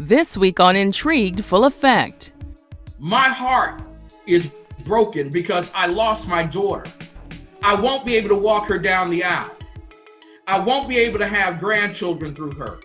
This week on Intrigued Full Effect. My heart is broken because I lost my daughter. I won't be able to walk her down the aisle. I won't be able to have grandchildren through her.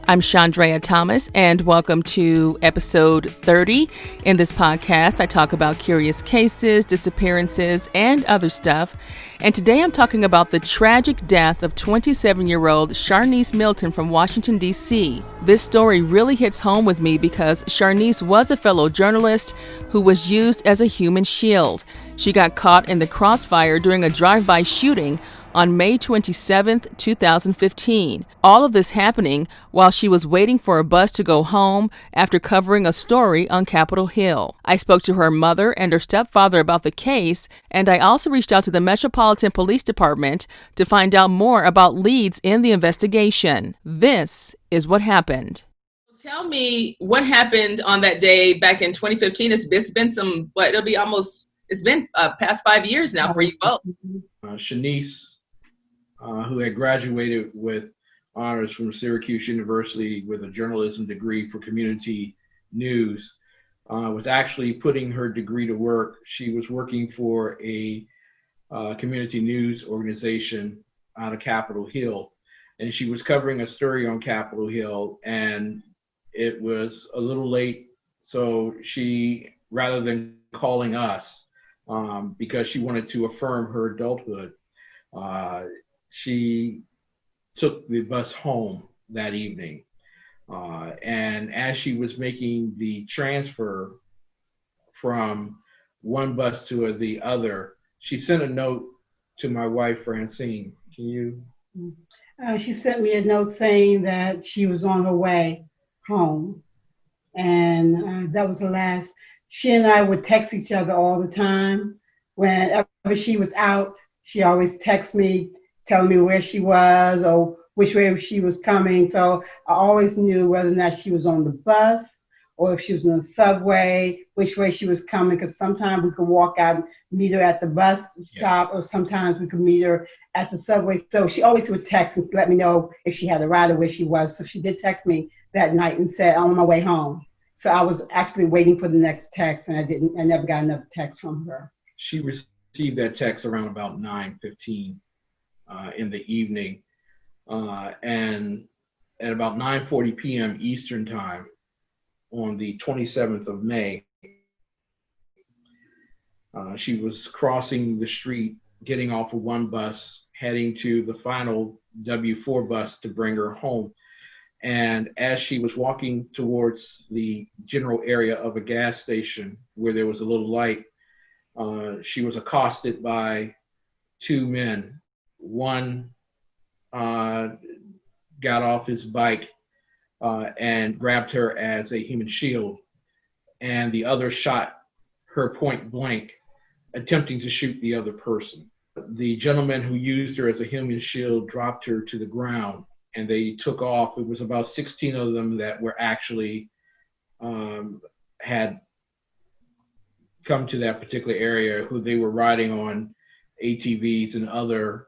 I'm Chandrea Thomas, and welcome to episode 30. In this podcast, I talk about curious cases, disappearances, and other stuff. And today I'm talking about the tragic death of 27-year-old Charnice Milton from Washington, D.C. This story really hits home with me because Charnice was a fellow journalist who was used as a human shield. She got caught in the crossfire during a drive-by shooting on May 27, 2015. All of this happening while she was waiting for a bus to go home after covering a story on Capitol Hill. I spoke to her mother and her stepfather about the case, and I also reached out to the Metropolitan Police Department to find out more about leads in the investigation. This is what happened. Tell me what happened on that day back in 2015. It's been past 5 years now for you both. Charnice, who had graduated with honors from Syracuse University with a journalism degree for community news, was actually putting her degree to work. She was working for a community news organization out of Capitol Hill, and she was covering a story on Capitol Hill, and it was a little late, so she, rather than calling us, because she wanted to affirm her adulthood, she took the bus home that evening. And as she was making the transfer from one bus to the other, she sent a note to my wife, Francine. Can you? She sent me a note saying that she was on her way home. And that was the last. She and I would text each other all the time. Whenever she was out, she always texted me, telling me where she was or which way she was coming. So I always knew whether or not she was on the bus or if she was in the subway, which way she was coming, because sometimes we could walk out and meet her at the bus stop, or sometimes we could meet her at the subway. So she always would text and let me know if she had a ride or where she was. So she did text me that night and said, I'm on my way home. So I was actually waiting for the next text, and I never got another text from her. She received that text around about 9:15 in the evening, and at about 9:40 p.m. Eastern time on the 27th of May, she was crossing the street, getting off of one bus, heading to the final W4 bus to bring her home. And as she was walking towards the general area of a gas station where there was a little light, she was accosted by two men. One got off his bike and grabbed her as a human shield, and the other shot her point blank, attempting to shoot the other person. The gentleman who used her as a human shield dropped her to the ground, and they took off. It was about 16 of them that were actually had come to that particular area, who they were riding on ATVs and other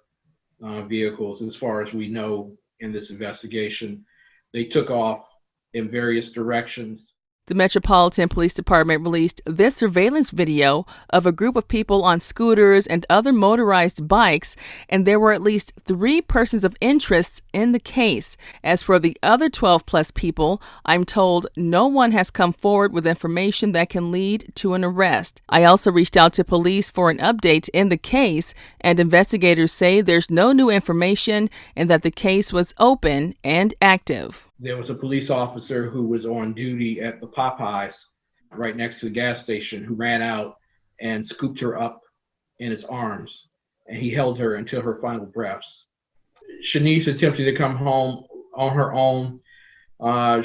vehicles, as far as we know in this investigation. They took off in various directions. The Metropolitan Police Department released this surveillance video of a group of people on scooters and other motorized bikes, and there were at least 3 persons of interest in the case. As for the other 12-plus people, I'm told no one has come forward with information that can lead to an arrest. I also reached out to police for an update in the case, and investigators say there's no new information and that the case was open and active. There was a police officer who was on duty at the Popeyes right next to the gas station who ran out and scooped her up in his arms, and he held her until her final breaths. Charnice attempted to come home on her own.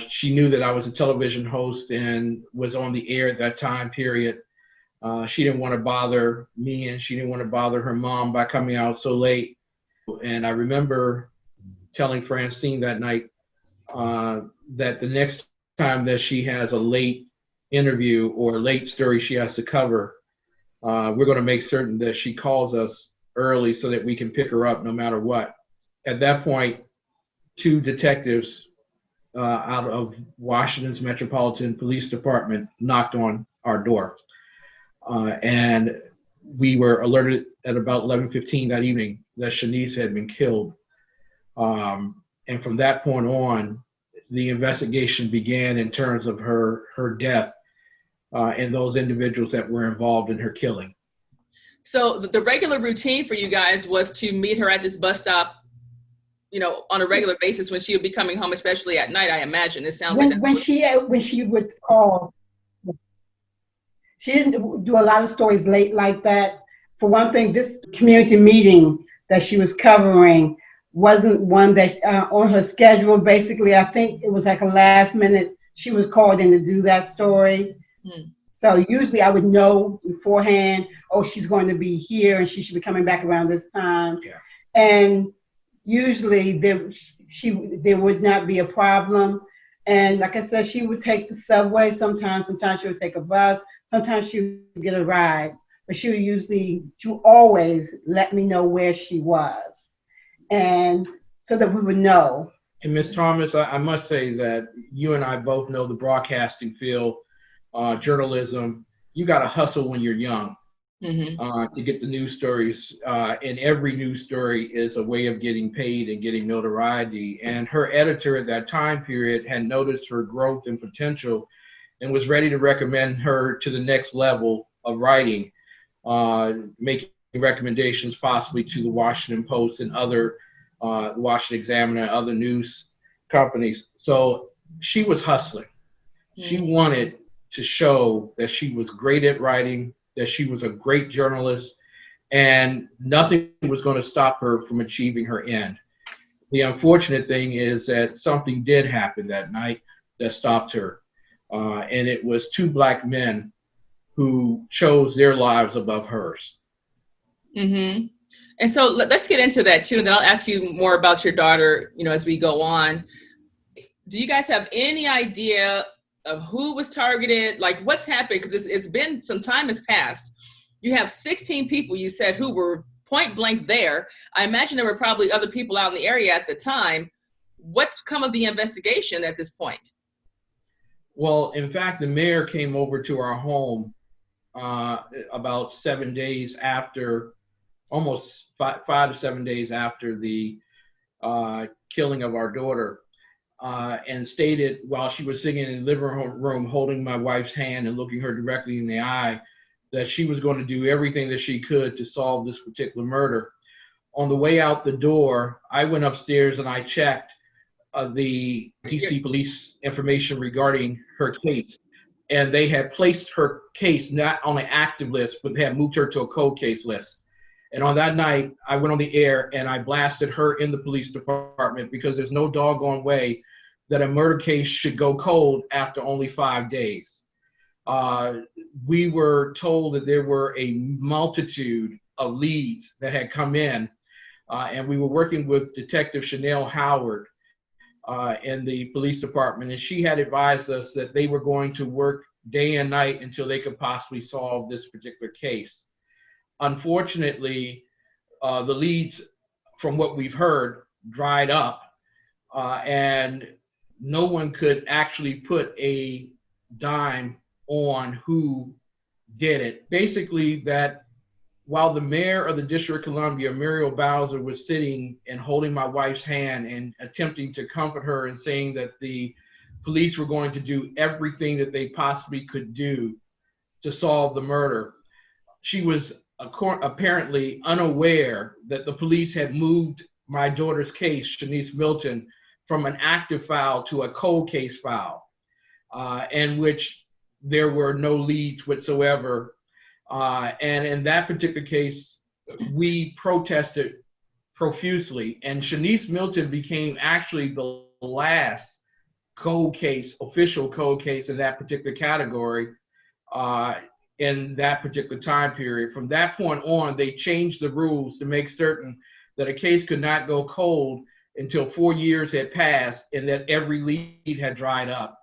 She knew that I was a television host and was on the air at that time period. She didn't want to bother me, and she didn't want to bother her mom by coming out so late. And I remember telling Francine that night that the next time that she has a late interview or a late story she has to cover, we're going to make certain that she calls us early so that we can pick her up no matter what. At that point, 2 detectives out of Washington's Metropolitan Police Department knocked on our door. And we were alerted at about 11:15 that evening that Charnice had been killed. And from that point on, the investigation began in terms of her death and those individuals that were involved in her killing. So the regular routine for you guys was to meet her at this bus stop, on a regular basis when she would be coming home, especially at night, I imagine. It sounds like when she would call. She didn't do a lot of stories late like that. For one thing, this community meeting that she was covering wasn't one that on her schedule. Basically, I think it was like a last minute. She was called in to do that story. So usually I would know beforehand, oh, she's going to be here and she should be coming back around this time. Yeah. And usually there would not be a problem. And like I said, she would take the subway sometimes she would take a bus, sometimes she would get a ride, but she would always let me know where she was. And so that we would know. And Ms. Thomas, I must say that you and I both know the broadcasting field, journalism. You got to hustle when you're young to get the news stories. And every news story is a way of getting paid and getting notoriety. And her editor at that time period had noticed her growth and potential and was ready to recommend her to the next level of writing, making recommendations possibly to the Washington Post and other the Washington Examiner and other news companies. So she was hustling. She wanted to show that she was great at writing, that she was a great journalist, and nothing was going to stop her from achieving her end. The unfortunate thing is that something did happen that night that stopped her. And it was two Black men who chose their lives above hers. And so let's get into that too, and then I'll ask you more about your daughter, as we go on. Do you guys have any idea of who was targeted? Like, what's happened? Because it's been some time has passed. You have 16 people, you said, who were point blank there. I imagine there were probably other people out in the area at the time. What's come of the investigation at this point? Well, in fact, the mayor came over to our home about 7 days after, almost 5 to 7 days after the killing of our daughter, and stated while she was sitting in the living room holding my wife's hand and looking her directly in the eye, that she was going to do everything that she could to solve this particular murder. On the way out the door, I went upstairs and I checked the DC police information regarding her case. And they had placed her case not on an active list, but they had moved her to a cold case list. And on that night, I went on the air and I blasted her in the police department because there's no doggone way that a murder case should go cold after only 5 days. We were told that there were a multitude of leads that had come in, and we were working with Detective Chanel Howard in the police department, and she had advised us that they were going to work day and night until they could possibly solve this particular case. Unfortunately, the leads, from what we've heard, dried up, and no one could actually put a dime on who did it. Basically, that while the mayor of the District of Columbia, Muriel Bowser, was sitting and holding my wife's hand and attempting to comfort her and saying that the police were going to do everything that they possibly could do to solve the murder, she was apparently unaware that the police had moved my daughter's case, Charnice Milton, from an active file to a cold case file, in which there were no leads whatsoever. And in that particular case, we protested profusely, and Charnice Milton became actually the last cold case, official cold case in that particular category in that particular time period. From that point on, they changed the rules to make certain that a case could not go cold until 4 years had passed and that every lead had dried up.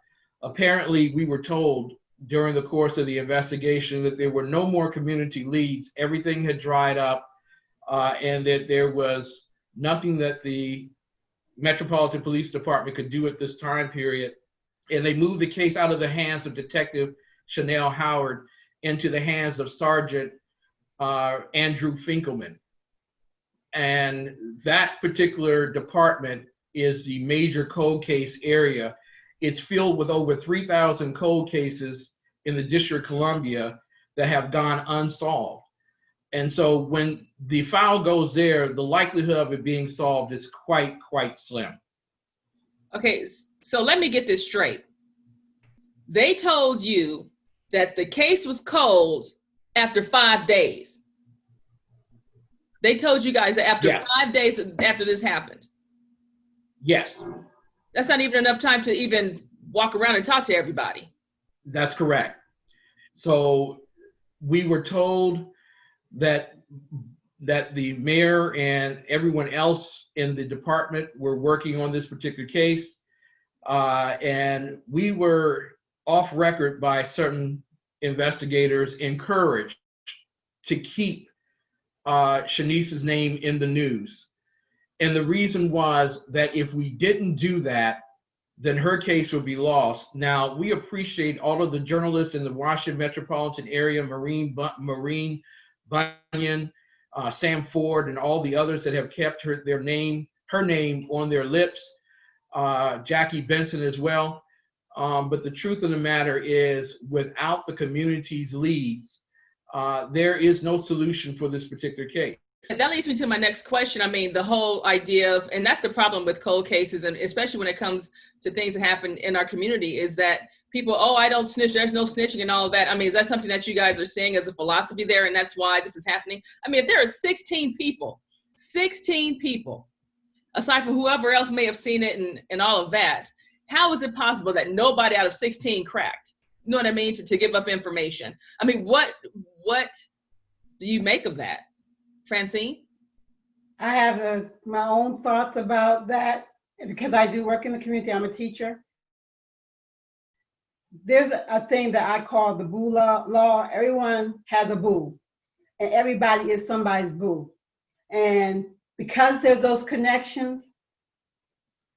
Apparently, we were told during the course of the investigation that there were no more community leads. Everything had dried up, and that there was nothing that the Metropolitan Police Department could do at this time period. And they moved the case out of the hands of Detective Chanel Howard into the hands of Sergeant Andrew Finkelman. And that particular department is the major cold case area. It's filled with over 3,000 cold cases in the District of Columbia that have gone unsolved. And so when the file goes there, the likelihood of it being solved is quite slim. Okay, so let me get this straight. They told you that the case was cold after 5 days. They told you guys that after 5 days after this happened. Yes. That's not even enough time to even walk around and talk to everybody. That's correct. So we were told that the mayor and everyone else in the department were working on this particular case. And we were off record by certain investigators encouraged to keep Charnice's name in the news. And the reason was that if we didn't do that, then her case would be lost. Now, we appreciate all of the journalists in the Washington metropolitan area, Maureen Bunyan, Sam Ford, and all the others that have kept her name on their lips, Jackie Benson as well. But the truth of the matter is, without the community's leads, there is no solution for this particular case. That leads me to my next question. I mean, the whole idea of, and that's the problem with cold cases, and especially when it comes to things that happen in our community, is that people, oh, I don't snitch, there's no snitching and all of that. I mean, is that something that you guys are seeing as a philosophy there, and that's why this is happening? I mean, if there are 16 people, aside from whoever else may have seen it and all of that, how is it possible that nobody out of 16 cracked? You know what I mean? To give up information. I mean, what do you make of that? Francine? I have my own thoughts about that because I do work in the community. I'm a teacher. There's a thing that I call the boo law. Everyone has a boo, and everybody is somebody's boo. And because there's those connections,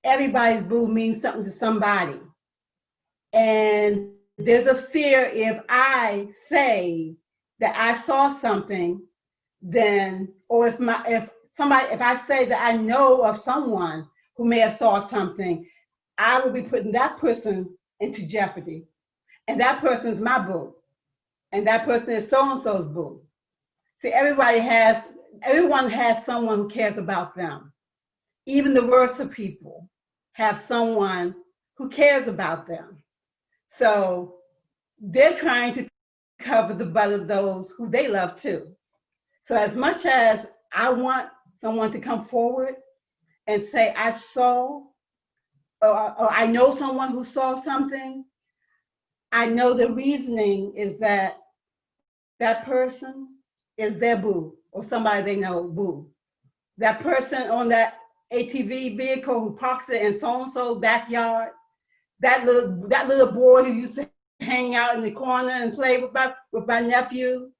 everybody's boo means something to somebody. And there's a fear if I say that I saw something, then, or if I say that I know of someone who may have saw something, I will be putting that person into jeopardy. And that person's my boo. And that person is so-and-so's boo. See, everyone has someone who cares about them. Even the worst of people have someone who cares about them. So they're trying to cover the butt of those who they love too. So as much as I want someone to come forward and say, I saw, or I know someone who saw something, I know the reasoning is that that person is their boo, or somebody they know boo. That person on that ATV vehicle who parks it in so-and-so's backyard, that little boy who used to hang out in the corner and play with my nephew,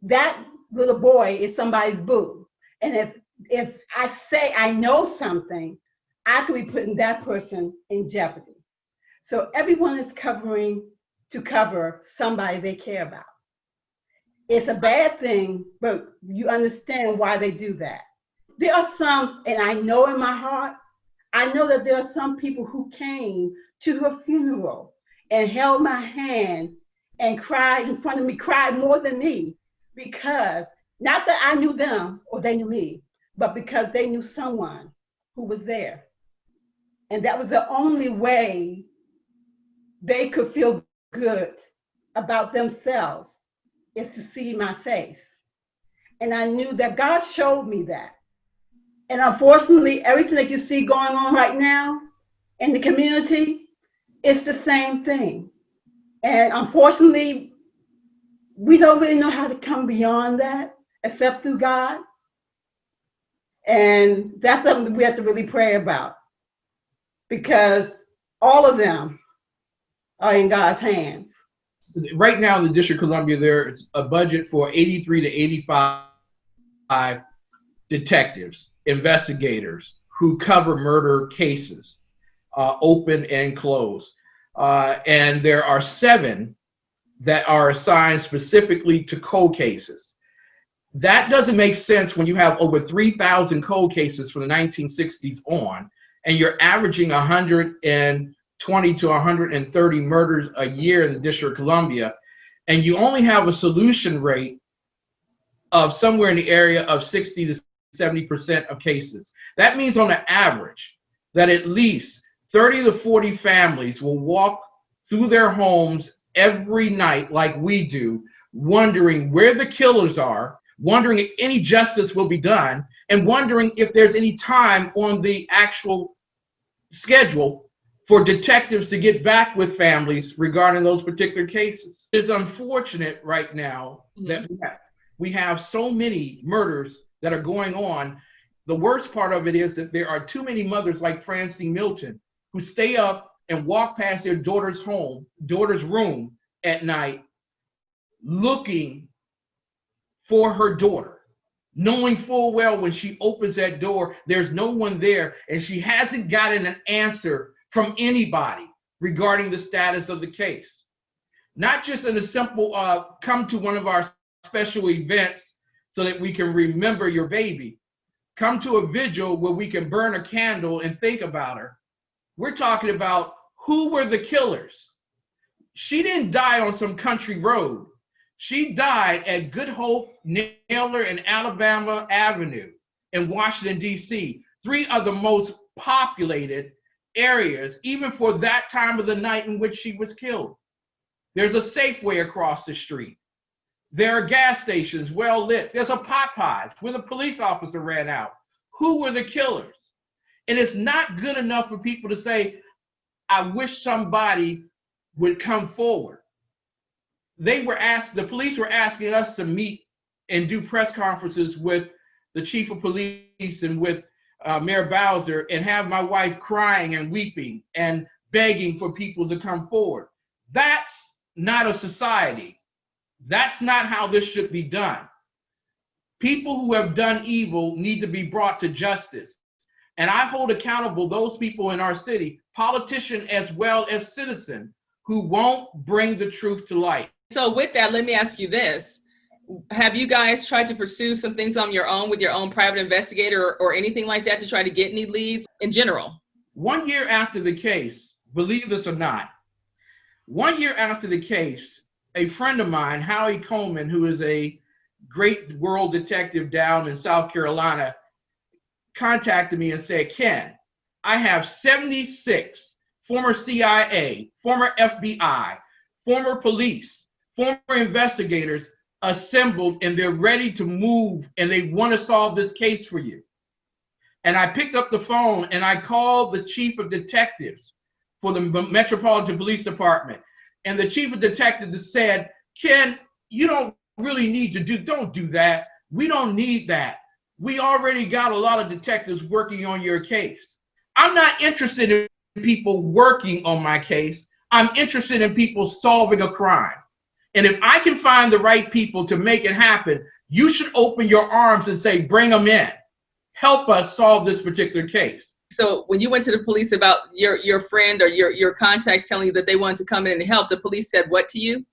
that little boy is somebody's boo. And if I say I know something, I could be putting that person in jeopardy. So everyone is covering to cover somebody they care about. It's a bad thing, but you understand why they do that. There are some, and I know in my heart, I know that there are some people who came to her funeral and held my hand and cried in front of me, cried more than me, because not that I knew them or they knew me, but because they knew someone who was there. And that was the only way they could feel good about themselves, is to see my face. And I knew that God showed me that. And unfortunately, everything that you see going on right now in the community, it's the same thing. And unfortunately, we don't really know how to come beyond that except through God. And that's something we have to really pray about, because all of them are in God's hands. Right now in the District of Columbia, there's a budget for 83 to 85 detectives, investigators, who cover murder cases, open and closed. And there are 7 that are assigned specifically to cold cases. That doesn't make sense when you have over 3,000 cold cases from the 1960s on, and you're averaging 120 to 130 murders a year in the District of Columbia, and you only have a solution rate of somewhere in the area of 60 to 70% of cases. That means on the average that at least 30 to 40 families will walk through their homes every night like we do, wondering where the killers are, wondering if any justice will be done, and wondering if there's any time on the actual schedule for detectives to get back with families regarding those particular cases. It's unfortunate right now that we have so many murders that are going on. The worst part of it is that there are too many mothers like Francine Milton who stay up and walk past their daughter's room at night looking for her daughter, knowing full well when she opens that door, there's no one there, and she hasn't gotten an answer from anybody regarding the status of the case. Not just in a simple, come to one of our special events so that we can remember your baby. Come to a vigil where we can burn a candle and think about her. We're talking about who were the killers. She didn't die on some country road. She died at Good Hope, Naylor, and Alabama Avenue in Washington, D.C., 3 of the most populated areas, even for that time of the night in which she was killed. There's a Safeway across the street. There are gas stations well lit. There's a Popeyes where the police officer ran out. Who were the killers? And it's not good enough for people to say, I wish somebody would come forward. The police were asking us to meet and do press conferences with the chief of police and with Mayor Bowser, and have my wife crying and weeping and begging for people to come forward. That's not a society. That's not how this should be done. People who have done evil need to be brought to justice. And I hold accountable those people in our city, politician as well as citizen, who won't bring the truth to light. So with that, let me ask you this. Have you guys tried to pursue some things on your own with your own private investigator or anything like that to try to get any leads in general? 1 year after the case, believe this or not, 1 year after the case, a friend of mine, Howie Coleman, who is a great world detective down in South Carolina, contacted me and said, Ken, I have 76 former CIA, former FBI, former police, former investigators assembled, and they're ready to move, and they want to solve this case for you. And I picked up the phone and I called the chief of detectives for the Metropolitan Police Department. And the chief of detectives said, Ken, you don't really need to don't do that. We don't need that. We already got a lot of detectives working on your case. I'm not interested in people working on my case. I'm interested in people solving a crime. And if I can find the right people to make it happen, you should open your arms and say, bring them in. Help us solve this particular case. So when you went to the police about your friend or your contacts telling you that they wanted to come in and help, the police said what to you?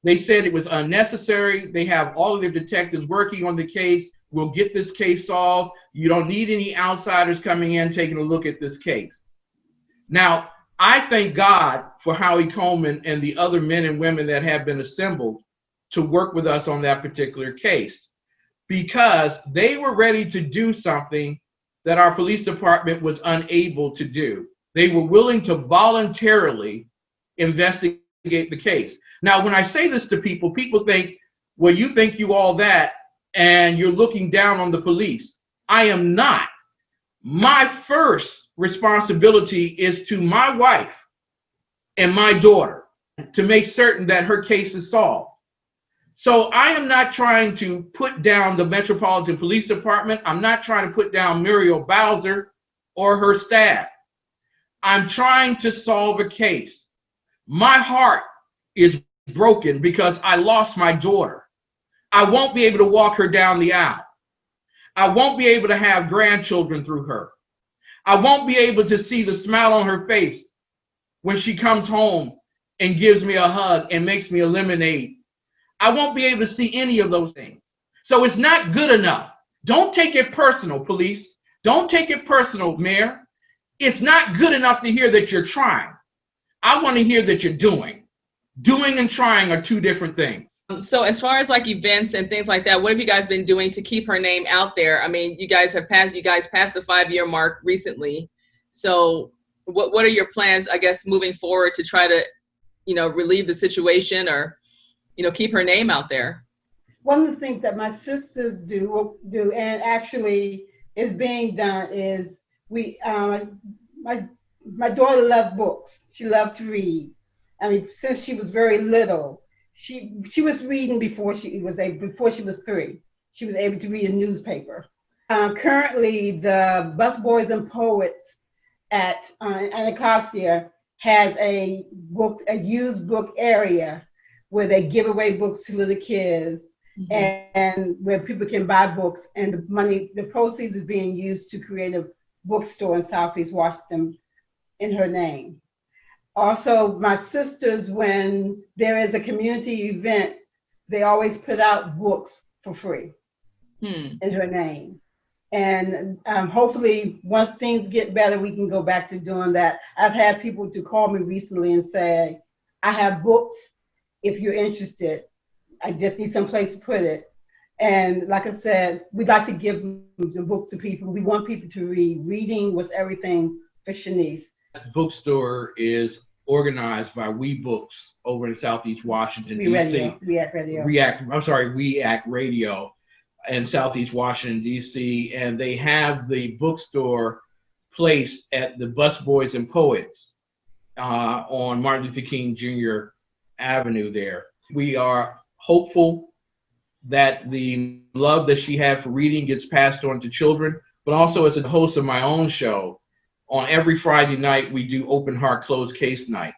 They said it was unnecessary. They have all of their detectives working on the case. We'll get this case solved. You don't need any outsiders coming in taking a look at this case. Now, I thank God for Howie Coleman and the other men and women that have been assembled to work with us on that particular case, because they were ready to do something that our police department was unable to do. They were willing to voluntarily investigate the case. Now, when I say this to people, people think, well, you think you all that and you're looking down on the police. I am not. My first responsibility is to my wife and my daughter to make certain that her case is solved. So I am not trying to put down the Metropolitan Police Department. I'm not trying to put down Muriel Bowser or her staff. I'm trying to solve a case. My heart is broken because I lost my daughter. I won't be able to walk her down the aisle. I won't be able to have grandchildren through her. I won't be able to see the smile on her face when she comes home and gives me a hug and makes me a lemonade. I won't be able to see any of those things. So it's not good enough. Don't take it personal, police. Don't take it personal, mayor. It's not good enough to hear that you're trying. I want to hear that you're doing. Doing and trying are two different things. So as far as like events and things like that, what have you guys been doing to keep her name out there? I mean, you guys passed the 5-year mark recently. So what are your plans, I guess, moving forward to try to, relieve the situation or, keep her name out there? One of the things that my sisters do and actually is being done is my daughter loved books. She loved to read. I mean, since she was very little, she was reading before she was 3. She was able to read a newspaper. Currently, the Busboys and Poets at Anacostia has a used book area where they give away books to little kids, and where people can buy books, and the proceeds is being used to create a bookstore in Southeast Washington in her name. Also, my sisters, when there is a community event, they always put out books for free in her name. And hopefully, once things get better, we can go back to doing that. I've had people to call me recently and say, I have books if you're interested. I just need some place to put it. And like I said, we'd like to give the books to people. We want people to read. Reading was everything for Charnice. The bookstore is organized by We Books over in Southeast Washington, D.C. WEAC Radio in Southeast Washington, D.C. And they have the bookstore placed at the Busboys and Poets on Martin Luther King Jr. Avenue there. We are hopeful that the love that she had for reading gets passed on to children, but also as a host of my own show, on every Friday night, we do open heart, closed case night.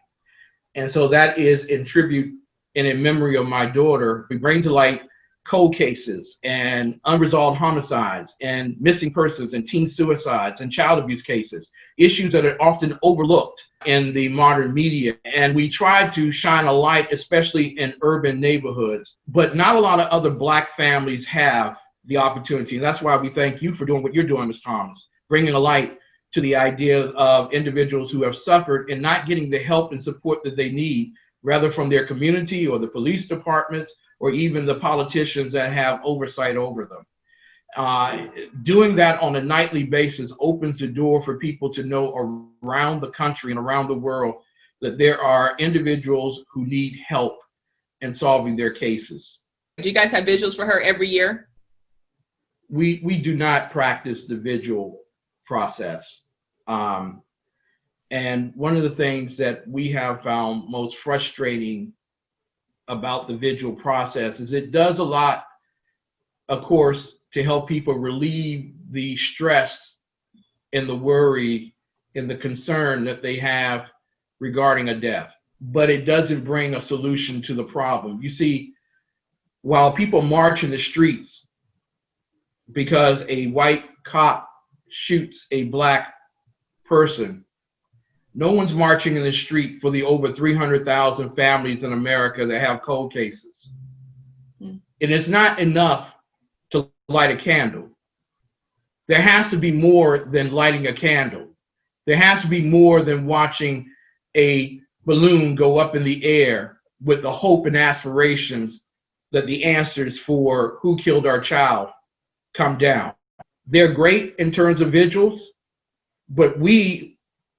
And so that is in tribute and in memory of my daughter. We bring to light cold cases and unresolved homicides and missing persons and teen suicides and child abuse cases, issues that are often overlooked in the modern media. And we try to shine a light, especially in urban neighborhoods, but not a lot of other Black families have the opportunity. And that's why we thank you for doing what you're doing, Ms. Thomas, bringing a light to the idea of individuals who have suffered and not getting the help and support that they need, rather from their community or the police departments or even the politicians that have oversight over them. Doing that on a nightly basis opens the door for people to know around the country and around the world that there are individuals who need help in solving their cases. Do you guys have vigils for her every year? We do not practice the vigil process. And one of the things that we have found most frustrating about the vigil process is it does a lot, of course, to help people relieve the stress and the worry and the concern that they have regarding a death. But it doesn't bring a solution to the problem. You see, while people march in the streets because a white cop shoots a Black person, no one's marching in the street for the over 300,000 families in America that have cold cases. And it's not enough to light a candle. There has to be more than lighting a candle. There has to be more than watching a balloon go up in the air with the hope and aspirations that the answers for who killed our child come down. They're great in terms of vigils, but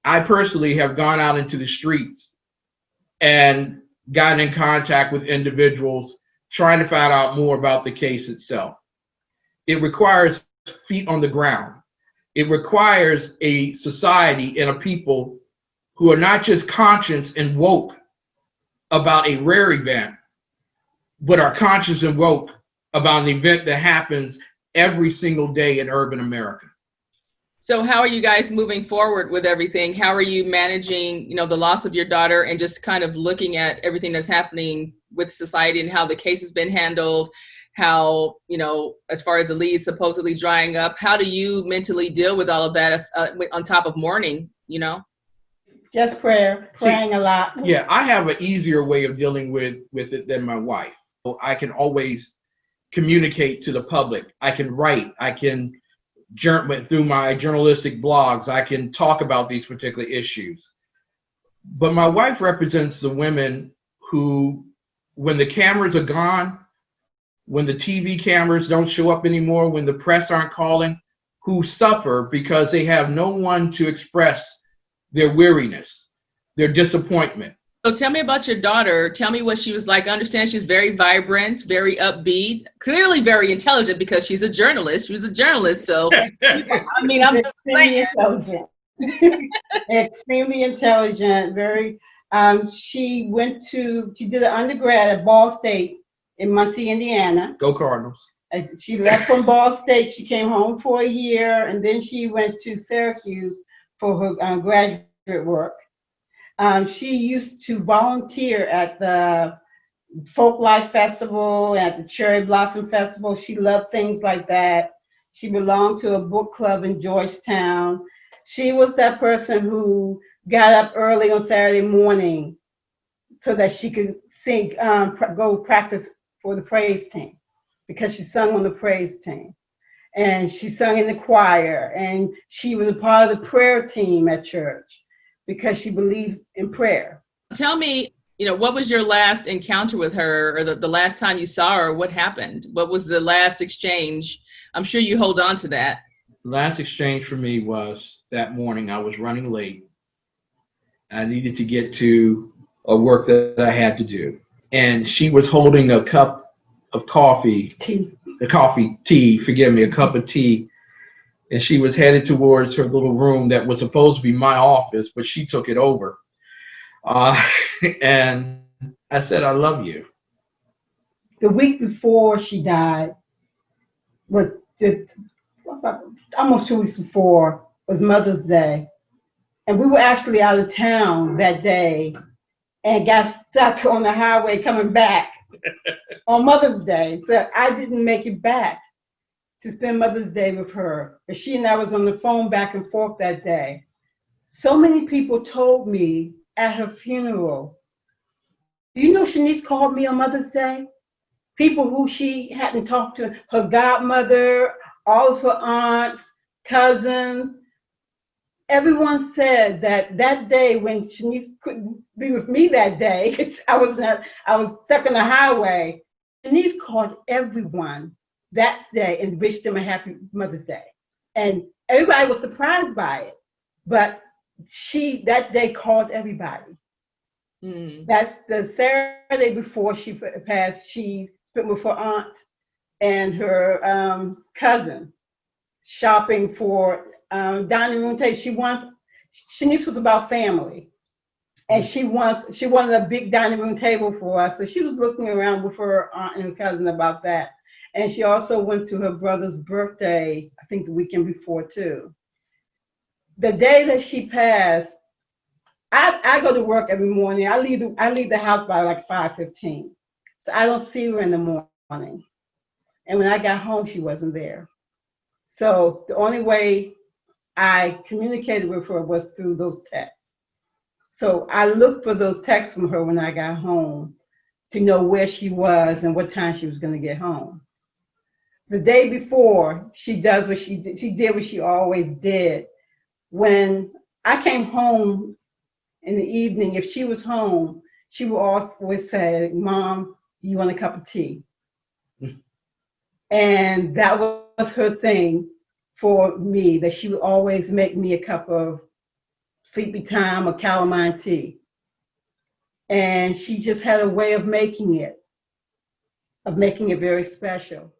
I personally have gone out into the streets and gotten in contact with individuals trying to find out more about the case itself. It requires feet on the ground. It requires a society and a people who are not just conscious and woke about a rare event, but are conscious and woke about an event that happens every single day in urban America. So how are you guys moving forward with everything? How are you managing, the loss of your daughter and just kind of looking at everything that's happening with society and how the case has been handled? how, as far as the lead supposedly drying up, how do you mentally deal with all of that on top of mourning, Just praying a lot. Yeah, I have an easier way of dealing with it than my wife. So I can always communicate to the public. I can write. I can through my journalistic blogs. I can talk about these particular issues. But my wife represents the women who, when the cameras are gone, when the TV cameras don't show up anymore, when the press aren't calling, who suffer because they have no one to express their weariness, their disappointment. So tell me about your daughter. Tell me what she was like. I understand she's very vibrant, very upbeat, clearly very intelligent because she's a journalist. She was a journalist. So, I mean, I'm just saying. Intelligent. Extremely intelligent. Very. She did an undergrad at Ball State in Muncie, Indiana. Go Cardinals. She left from Ball State. She came home for a year, and then she went to Syracuse for her graduate work. She used to volunteer at the Folklife Festival, at the Cherry Blossom Festival. She loved things like that. She belonged to a book club in Georgetown. She was that person who got up early on Saturday morning so that she could sing, go practice for the praise team, because she sung on the praise team. And she sung in the choir, and she was a part of the prayer team at church because she believed in prayer. Tell me, what was your last encounter with her, or the last time you saw her? What happened? What was the last exchange? I'm sure you hold on to that. Last exchange for me was that morning. I was running late. I needed to get to a work that I had to do. And she was holding a cup of coffee, a cup of tea. And she was headed towards her little room that was supposed to be my office, but she took it over. And I said, I love you. The week before she died, almost 2 weeks before, was Mother's Day. And we were actually out of town that day and got stuck on the highway coming back on Mother's Day. So I didn't make it back to spend Mother's Day with her. But she and I was on the phone back and forth that day. So many people told me at her funeral, do you know Charnice called me on Mother's Day? People who she hadn't talked to, her godmother, all of her aunts, cousins. Everyone said that day when Charnice couldn't be with me that day, I was stuck on the highway. Charnice called everyone that day and wished them a happy Mother's Day. And everybody was surprised by it. But she, that day, called everybody. That's the Saturday before she passed. She spent with her aunt and her cousin shopping for dining room table. Charnice was about family. And she wanted a big dining room table for us. So she was looking around with her aunt and cousin about that. And she also went to her brother's birthday, I think the weekend before too. The day that she passed, I go to work every morning. I leave the house by like 5:15. So I don't see her in the morning. And when I got home, she wasn't there. So the only way I communicated with her was through those texts. So I looked for those texts from her when I got home to know where she was and what time she was going to get home. The day before, she did what she always did. When I came home in the evening, if she was home, she would always say, Mom, you want a cup of tea? And that was her thing for me, that she would always make me a cup of sleepy time or calamine tea. And she just had a way of making it very special.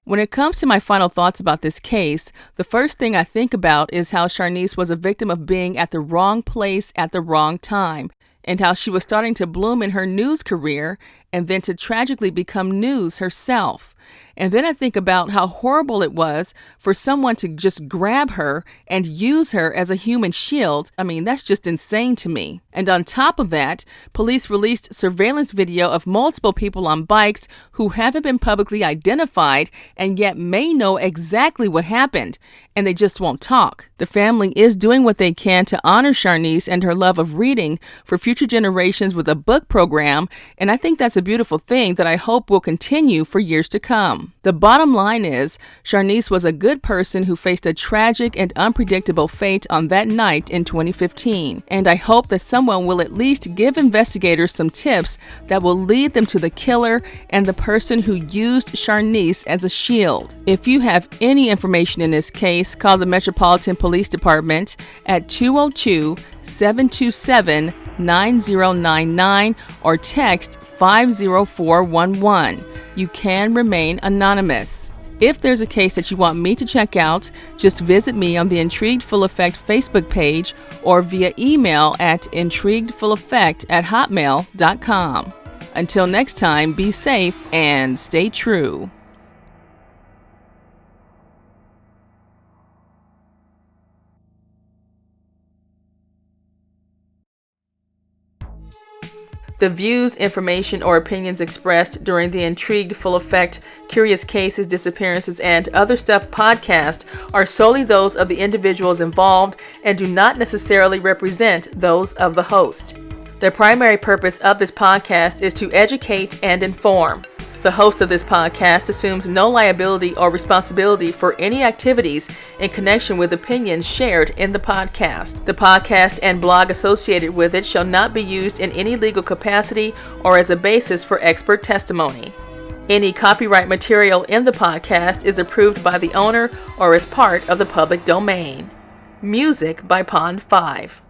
When it comes to my final thoughts about this case, the first thing I think about is how Charnice was a victim of being at the wrong place at the wrong time, and how she was starting to bloom in her news career and then to tragically become news herself. And then I think about how horrible it was for someone to just grab her and use her as a human shield. I mean, that's just insane to me. And on top of that, police released surveillance video of multiple people on bikes who haven't been publicly identified and yet may know exactly what happened, and they just won't talk. The family is doing what they can to honor Charnice and her love of reading for future generations with a book program, and I think that's a beautiful thing that I hope will continue for years to come. The bottom line is, Charnice was a good person who faced a tragic and unpredictable fate on that night in 2015, and I hope that someone will at least give investigators some tips that will lead them to the killer and the person who used Charnice as a shield. If you have any information in this case, call the Metropolitan Police Department at 202-727-9099 or text 50411. You can remain anonymous. If there's a case that you want me to check out, just visit me on the Intrigued Full Effect Facebook page or via email at intriguedfulleffect@hotmail.com. Until next time, be safe and stay true. The views, information, or opinions expressed during the Intrigued Full Effect, Curious Cases, Disappearances, and Other Stuff podcast are solely those of the individuals involved and do not necessarily represent those of the host. The primary purpose of this podcast is to educate and inform. The host of this podcast assumes no liability or responsibility for any activities in connection with opinions shared in the podcast. The podcast and blog associated with it shall not be used in any legal capacity or as a basis for expert testimony. Any copyright material in the podcast is approved by the owner or is part of the public domain. Music by Pond 5.